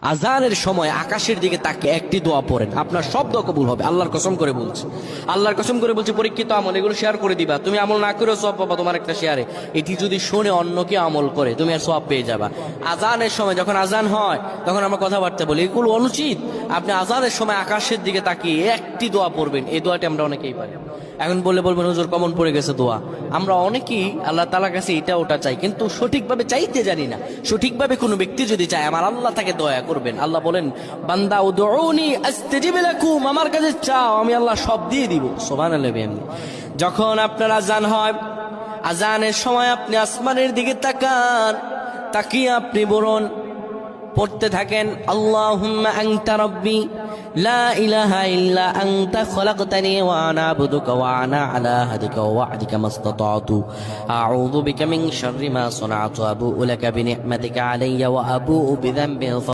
আজানের সময় আকাশের দিকে তাকে একটি দোয়া পড়েন, আপনার সব দোয়া কবুল হবে। আল্লাহর কসম করে বলছে, আল্লাহর কসম করে বলছে, পরীক্ষিত আমল এগুলো শেয়ার করে দিবা। তুমি আমল না করেও সওয়াব পাবা তোমার একটা শেয়ারে। এটি যদি শুনে অন্য কেউ আমল করে তুমি আর সওয়াব পেয়ে যাবা। আজানের সময় যখন আজান হয় তখন আমরা কথাবার্তা বলি, এগুলো অনুচিত। আপনি আজানের সময় আকাশের দিকে তাকিয়ে একটি দোয়া পড়বেন। এই দোয়াটি আমরা অনেকেই পারি। এখন বলবেন হুজুর কমন পড়ে গেছে দোয়া। আমরা অনেকেই আল্লাহ তাআলার কাছে এটা ওটা চাই, কিন্তু সঠিকভাবে চাইতে জানি না। সঠিকভাবে কোনো ব্যক্তি যদি চায় আমার আল্লাহ তাকে দয়া করবেন। আল্লাহ বলেন, বান্দা উদউনি আস্তাজিব লাকুম, আমার কাছে চাও আমি আল্লাহ সব দিয়ে দিব। সুবহানাল্লাহ। যখন আপনার আজান হয়, আজানের সময় আপনি আসমানের দিকে তাকান, তাকিয়ে আপনি বলুন, পড়তে থাকেন, আল্লাহুম্মা আনতা রাব্বি লা ইলাহা ইল্লা আনতা খলাকতানি ওয়া আনা আবদুকা ওয়া আনা আলা হাদিকা ওয়া ওয়া'দিকা মাসতাতা'তু আউযু বিকা মিন শাররি মা সানা'তু আবু'ু লাকা বিনি'মাতিকা আলাইয়া ওয়া আবু'ু বিযানবি